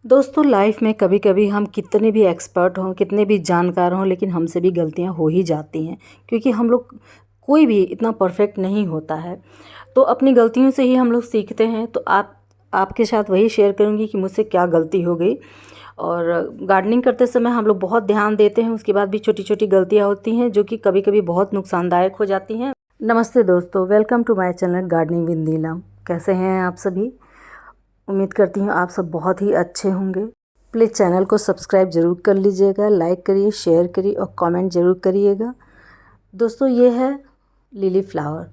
दोस्तों लाइफ में कभी कभी हम कितने भी एक्सपर्ट हों, कितने भी जानकार हों, लेकिन हमसे भी गलतियां हो ही जाती हैं। क्योंकि हम लोग कोई भी इतना परफेक्ट नहीं होता है। तो अपनी गलतियों से ही हम लोग सीखते हैं। तो आपके साथ वही शेयर करूंगी कि मुझसे क्या गलती हो गई। और गार्डनिंग करते समय हम लोग बहुत ध्यान देते हैं, उसके बाद भी छोटी छोटी गलतियां होती हैं जो कि कभी कभी बहुत नुकसानदायक हो जाती हैं। नमस्ते दोस्तों, welcome to my channel gardening with Neelam. कैसे हैं आप सभी? उम्मीद करती हूँ आप सब बहुत ही अच्छे होंगे। प्लीज़ चैनल को सब्सक्राइब ज़रूर कर लीजिएगा, लाइक करिए, शेयर करिए और कमेंट ज़रूर करिएगा। दोस्तों ये है लिली फ्लावर।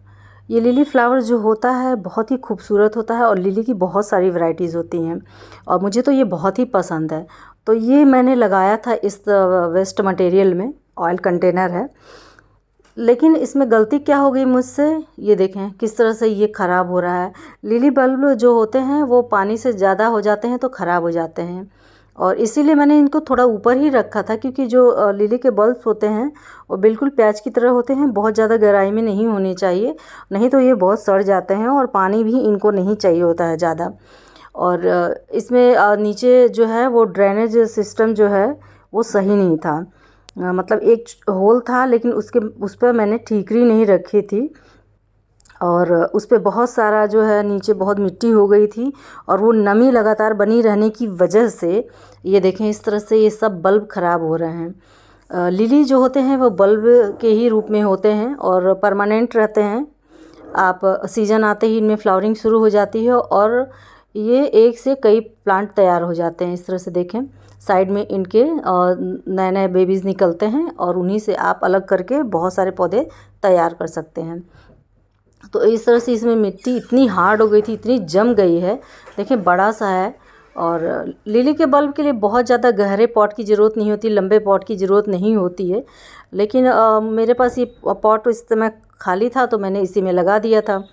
ये लिली फ्लावर जो होता है बहुत ही खूबसूरत होता है और लिली की बहुत सारी वैरायटीज़ होती हैं और मुझे तो ये बहुत ही पसंद है। तो ये मैंने लगाया था इस वेस्ट मटेरियल में, ऑयल कंटेनर है। लेकिन इसमें गलती क्या हो गई मुझसे, ये देखें किस तरह से ये ख़राब हो रहा है। लिली बल्ब जो होते हैं वो पानी से ज़्यादा हो जाते हैं तो ख़राब हो जाते हैं। और इसीलिए मैंने इनको थोड़ा ऊपर ही रखा था, क्योंकि जो लिली के बल्ब होते हैं वो बिल्कुल प्याज की तरह होते हैं, बहुत ज़्यादा गहराई में नहीं होनी चाहिए, नहीं तो ये बहुत सड़ जाते हैं और पानी भी इनको नहीं चाहिए होता है ज़्यादा। और इसमें नीचे जो है वो ड्रेनेज सिस्टम जो है वो सही नहीं था। मतलब एक होल था, लेकिन उस पर मैंने ठीकरी नहीं रखी थी और उस पर बहुत सारा जो है नीचे बहुत मिट्टी हो गई थी और वो नमी लगातार बनी रहने की वजह से ये देखें इस तरह से ये सब बल्ब ख़राब हो रहे हैं। लिली जो होते हैं वो बल्ब के ही रूप में होते हैं और परमानेंट रहते हैं। आप सीज़न आते ही इनमें फ्लावरिंग शुरू हो जाती है और ये एक से कई प्लांट तैयार हो जाते हैं। इस तरह से देखें साइड में इनके नए नए बेबीज़ निकलते हैं और उन्हीं से आप अलग करके बहुत सारे पौधे तैयार कर सकते हैं। तो इस तरह से इसमें मिट्टी इतनी हार्ड हो गई थी, इतनी जम गई है। देखें बड़ा सा है और लिली के बल्ब के लिए बहुत ज़्यादा गहरे पॉट की ज़रूरत नहीं होती, लंबे पॉट की ज़रूरत नहीं होती है। लेकिन मेरे पास ये पॉट इस समय खाली था तो मैंने इसी में लगा दिया था।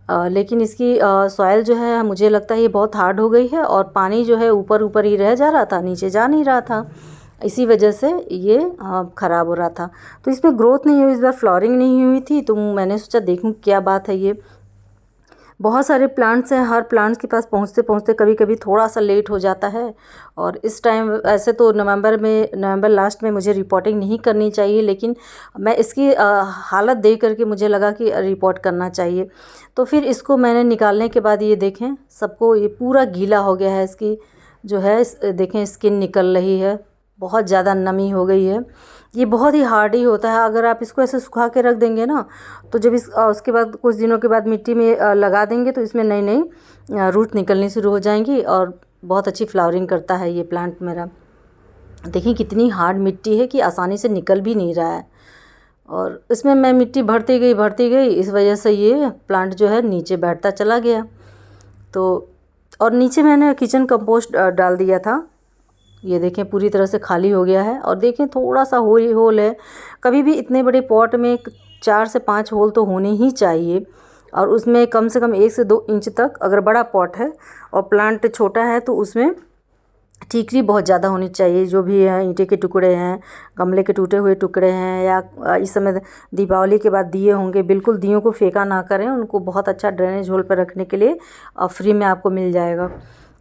लेकिन इसकी सॉइल जो है मुझे लगता है ये बहुत हार्ड हो गई है और पानी जो है ऊपर ऊपर ही रह जा रहा था, नीचे जा नहीं रहा था। इसी वजह से ये ख़राब हो रहा था। तो इसमें ग्रोथ नहीं हुई, इस बार फ्लावरिंग नहीं हुई थी। तो मैंने सोचा देखूं क्या बात है। ये बहुत सारे प्लांट्स हैं, हर प्लांट्स के पास पहुंचते पहुंचते कभी कभी थोड़ा सा लेट हो जाता है। और इस टाइम ऐसे तो नवंबर लास्ट में मुझे रिपोर्टिंग नहीं करनी चाहिए, लेकिन मैं इसकी हालत देख करके मुझे लगा कि रिपोर्ट करना चाहिए। तो फिर इसको मैंने निकालने के बाद ये देखें सबको ये पूरा गीला हो गया है। इसकी जो है देखें स्किन निकल रही है, बहुत ज़्यादा नमी हो गई है। ये बहुत ही हार्ड ही होता है। अगर आप इसको ऐसे सुखा के रख देंगे ना, तो जब उसके बाद कुछ दिनों के बाद मिट्टी में लगा देंगे तो इसमें नई नई रूट निकलनी शुरू हो जाएंगी और बहुत अच्छी फ्लावरिंग करता है ये प्लांट मेरा। देखिए कितनी हार्ड मिट्टी है कि आसानी से निकल भी नहीं रहा है। और इसमें मैं मिट्टी भरती गई, इस वजह से ये प्लांट जो है नीचे बैठता चला गया। तो और नीचे मैंने किचन कंपोस्ट डाल दिया था। ये देखें पूरी तरह से खाली हो गया है और देखें थोड़ा सा होल है। कभी भी इतने बड़े पॉट में 4 से 5 होल तो होने ही चाहिए और उसमें कम से कम 1 से 2 इंच तक, अगर बड़ा पॉट है और प्लांट छोटा है तो उसमें ठीकरी बहुत ज़्यादा होनी चाहिए। जो भी है ईंटे के टुकड़े हैं, गमले के टूटे हुए टुकड़े हैं, या इस समय दीपावली के बाद दिए होंगे, बिल्कुल दियों को फेंका ना करें, उनको बहुत अच्छा ड्रेनेज होल पर रखने के लिए फ्री में आपको मिल जाएगा।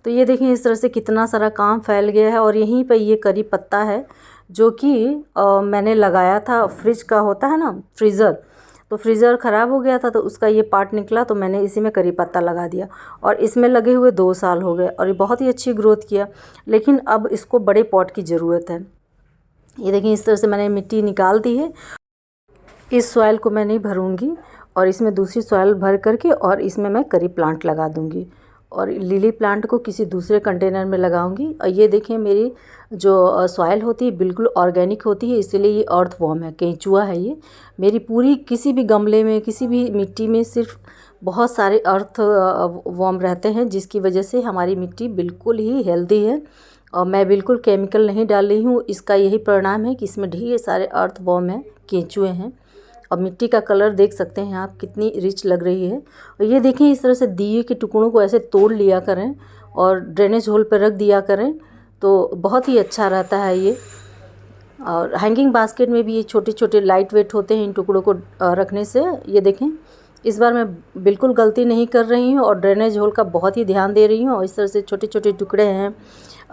तो ये देखिए इस तरह से कितना सारा काम फैल गया है। और यहीं पे ये करी पत्ता है जो कि मैंने लगाया था। फ्रिज का होता है ना फ्रीज़र, तो फ्रीज़र ख़राब हो गया था तो उसका ये पार्ट निकला, तो मैंने इसी में करी पत्ता लगा दिया और इसमें लगे हुए 2 साल हो गए और ये बहुत ही अच्छी ग्रोथ किया। लेकिन अब इसको बड़े पॉट की ज़रूरत है। ये देखिए इस तरह से मैंने मिट्टी निकाल दी है। इस सॉइल को मैं नहीं भरूंगी और इसमें दूसरी सॉइल भर करके और इसमें मैं करी प्लांट लगा दूंगी और लिली प्लांट को किसी दूसरे कंटेनर में लगाऊंगी। और ये देखिए मेरी जो सॉइल होती है बिल्कुल ऑर्गेनिक होती है, इसीलिए ये अर्थ वॉर्म है, केंचुआ है ये। मेरी पूरी किसी भी गमले में, किसी भी मिट्टी में सिर्फ बहुत सारे अर्थ वॉर्म रहते हैं, जिसकी वजह से हमारी मिट्टी बिल्कुल ही हेल्दी है और मैं बिल्कुल केमिकल नहीं डाल रही हूँ। इसका यही परिणाम है कि इसमें ढेर सारे अर्थ वॉर्म हैं, केंचुए हैं। और मिट्टी का कलर देख सकते हैं आप कितनी रिच लग रही है। और ये देखें इस तरह से दिए के टुकड़ों को ऐसे तोड़ लिया करें और ड्रेनेज होल पर रख दिया करें तो बहुत ही अच्छा रहता है ये। और हैंगिंग बास्केट में भी ये छोटे छोटे लाइट वेट होते हैं इन टुकड़ों को रखने से। ये देखें इस बार मैं बिल्कुल गलती नहीं कर रही हूँ और ड्रेनेज होल का बहुत ही ध्यान दे रही हूँ। और इस तरह से छोटे छोटे टुकड़े हैं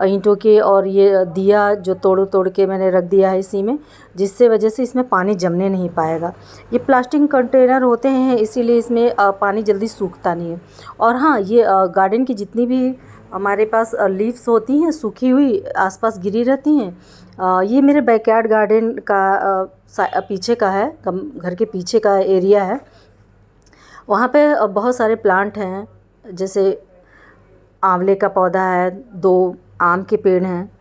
ईंटों के, और ये दिया जो तोड़ तोड़ के मैंने रख दिया है इसी में, जिससे वजह से इसमें पानी जमने नहीं पाएगा। ये प्लास्टिक कंटेनर होते हैं इसीलिए इसमें पानी जल्दी सूखता नहीं है। और हाँ, ये गार्डन की जितनी भी हमारे पास लीव्स होती हैं सूखी हुई आसपास गिरी रहती हैं, ये मेरे बैकयार्ड गार्डन का पीछे का है, घर के पीछे का एरिया है। वहाँ पे बहुत सारे प्लांट हैं, जैसे आंवले का पौधा है, 2 आम के पेड़ हैं,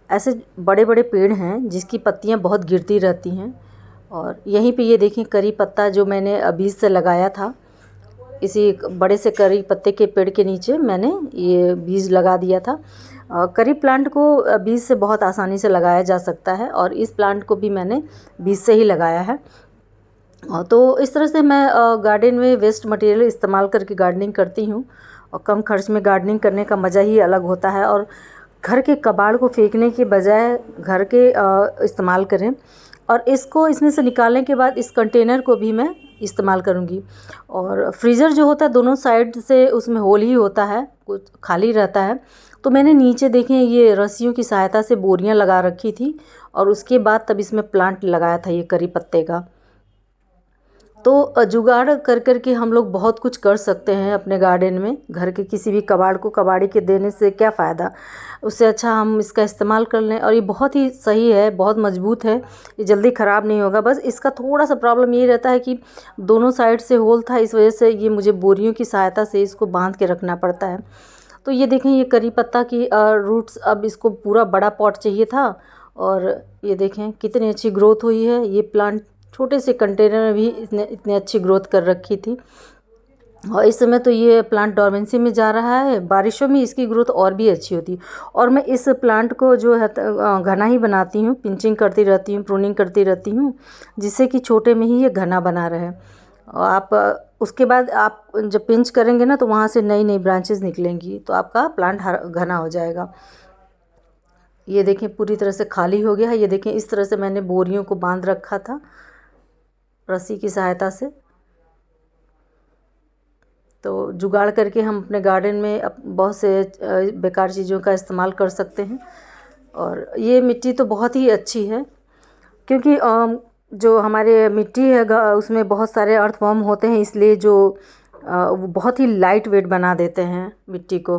ऐसे बड़े बड़े पेड़ हैं जिसकी पत्तियाँ बहुत गिरती रहती हैं। और यहीं पे ये देखें करी पत्ता जो मैंने बीज से लगाया था, इसी बड़े से करी पत्ते के पेड़ के नीचे मैंने ये बीज लगा दिया था। करी प्लांट को बीज से बहुत आसानी से लगाया जा सकता है और इस प्लांट को भी मैंने बीज से ही लगाया है। तो इस तरह से मैं गार्डन में वेस्ट मटेरियल इस्तेमाल करके गार्डनिंग करती हूँ। और कम खर्च में गार्डनिंग करने का मज़ा ही अलग होता है। और घर के कबाड़ को फेंकने के बजाय घर के इस्तेमाल करें। और इसको इसमें से निकालने के बाद इस कंटेनर को भी मैं इस्तेमाल करूँगी। और फ्रीज़र जो होता है दोनों साइड से उसमें होल ही होता है, कुछ खाली रहता है। तो मैंने नीचे देखें ये रस्सियों की सहायता से बोरियां लगा रखी थी और उसके बाद तब इसमें प्लांट लगाया था ये करी पत्ते का। तो जुगाड़ कर कर के हम लोग बहुत कुछ कर सकते हैं अपने गार्डन में। घर के किसी भी कबाड़ को कबाड़ी के देने से क्या फ़ायदा, उससे अच्छा हम इसका इस्तेमाल कर लें। और ये बहुत ही सही है, बहुत मजबूत है, ये जल्दी ख़राब नहीं होगा। बस इसका थोड़ा सा प्रॉब्लम ये रहता है कि दोनों साइड से होल था, इस वजह से ये मुझे बोरियों की सहायता से इसको बांध के रखना पड़ता है। तो ये देखें ये करी पत्ता की रूट्स, अब इसको पूरा बड़ा पॉट चाहिए था और ये देखें कितनी अच्छी ग्रोथ हुई है। ये प्लांट छोटे से कंटेनर में भी इतने अच्छी ग्रोथ कर रखी थी। और इस समय तो ये प्लांट डोरमेंसी में जा रहा है, बारिशों में इसकी ग्रोथ और भी अच्छी होती है। और मैं इस प्लांट को जो है घना ही बनाती हूँ, पिंचिंग करती रहती हूँ, प्रूनिंग करती रहती हूँ, जिससे कि छोटे में ही ये घना बना रहे। और आप उसके बाद आप जब पिंच करेंगे ना तो वहाँ से नई नई ब्रांचेस निकलेंगी, तो आपका प्लांट घना हो जाएगा। ये देखें पूरी तरह से खाली हो गया है। ये देखें इस तरह से मैंने बोरियों को बांध रखा था रस्सी की सहायता से। तो जुगाड़ करके हम अपने गार्डन में बहुत से बेकार चीज़ों का इस्तेमाल कर सकते हैं। और ये मिट्टी तो बहुत ही अच्छी है, क्योंकि जो हमारे मिट्टी है उसमें बहुत सारे अर्थवर्म होते हैं, इसलिए जो वो बहुत ही लाइट वेट बना देते हैं मिट्टी को।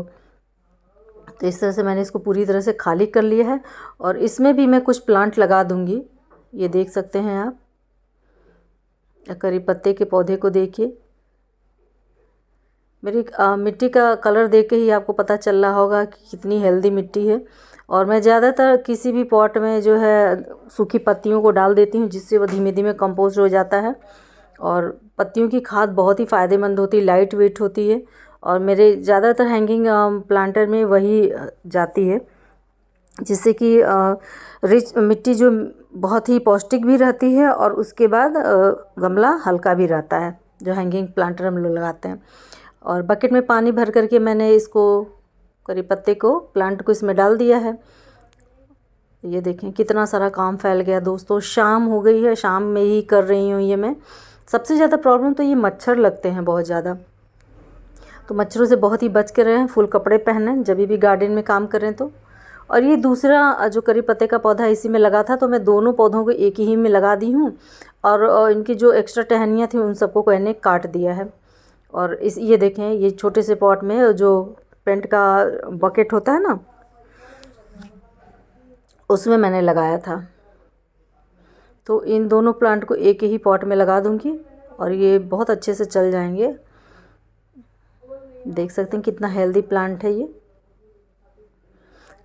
तो इस तरह से मैंने इसको पूरी तरह से खाली कर लिया है और इसमें भी मैं कुछ प्लांट लगा दूंगी। ये देख सकते हैं आप, करी पत्ते के पौधे को देखिए। मेरी मिट्टी का कलर देख के ही आपको पता चल रहा होगा कि कितनी हेल्दी मिट्टी है। और मैं ज़्यादातर किसी भी पॉट में जो है सूखी पत्तियों को डाल देती हूँ, जिससे वो धीमे धीमे कंपोस्ट हो जाता है। और पत्तियों की खाद बहुत ही फ़ायदेमंद होती है, लाइट वेट होती है। और मेरे ज़्यादातर हैंगिंग प्लांटर में वही जाती है, जिससे कि रिच मिट्टी जो बहुत ही पौष्टिक भी रहती है और उसके बाद गमला हल्का भी रहता है, जो हैंगिंग प्लांटर हम लोग लगाते हैं। और बकेट में पानी भर करके मैंने इसको करी पत्ते को प्लांट को इसमें डाल दिया है। ये देखें कितना सारा काम फैल गया दोस्तों। शाम हो गई है, शाम में ही कर रही हूँ ये मैं। सबसे ज़्यादा प्रॉब्लम तो ये मच्छर लगते हैं बहुत ज़्यादा, तो मच्छरों से बहुत ही बच के रहें, फुल कपड़े पहनें जब भी गार्डन में काम करें तो। और ये दूसरा जो करी पत्ते का पौधा इसी में लगा था, तो मैं दोनों पौधों को एक ही में लगा दी हूँ और इनकी जो एक्स्ट्रा टहनियाँ थी उन सबको मैंने काट दिया है। और ये देखें ये छोटे से पॉट में जो पेंट का बकेट होता है ना, उसमें मैंने लगाया था। तो इन दोनों प्लांट को एक ही पॉट में लगा दूंगी और ये बहुत अच्छे से चल जाएंगे। देख सकते हैं कितना हेल्दी प्लांट है ये।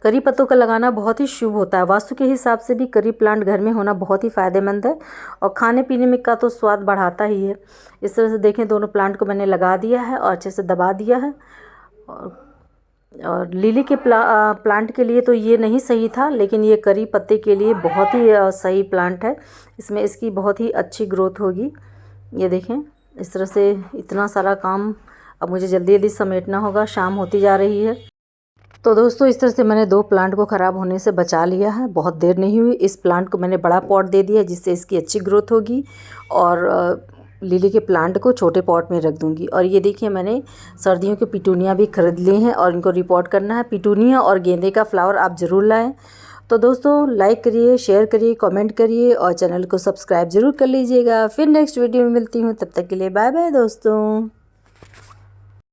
करी पत्तों का लगाना बहुत ही शुभ होता है। वास्तु के हिसाब से भी करी प्लांट घर में होना बहुत ही फ़ायदेमंद है और खाने पीने में का तो स्वाद बढ़ाता ही है। इस तरह से देखें दोनों प्लांट को मैंने लगा दिया है और अच्छे से दबा दिया है। और लिली के प्लांट के लिए तो ये नहीं सही था, लेकिन ये करी पत्ते के लिए बहुत ही सही प्लांट है। इसमें इसकी बहुत ही अच्छी ग्रोथ होगी। ये देखें इस तरह से इतना सारा काम अब मुझे जल्दी जल्दी समेटना होगा, शाम होती जा रही है। तो दोस्तों इस तरह से मैंने 2 प्लांट को ख़राब होने से बचा लिया है, बहुत देर नहीं हुई। इस प्लांट को मैंने बड़ा पॉट दे दिया जिससे इसकी अच्छी ग्रोथ होगी और लिली के प्लांट को छोटे पॉट में रख दूँगी। और ये देखिए मैंने सर्दियों के पिटूनिया भी खरीद लिए हैं और इनको रिपोर्ट करना है। पिटूनिया और गेंदे का फ्लावर आप ज़रूर लाएँ। तो दोस्तों लाइक करिए, शेयर करिए, कमेंट करिए और चैनल को सब्सक्राइब ज़रूर कर लीजिएगा। फिर नेक्स्ट वीडियो में मिलती हूँ, तब तक के लिए बाय बाय दोस्तों।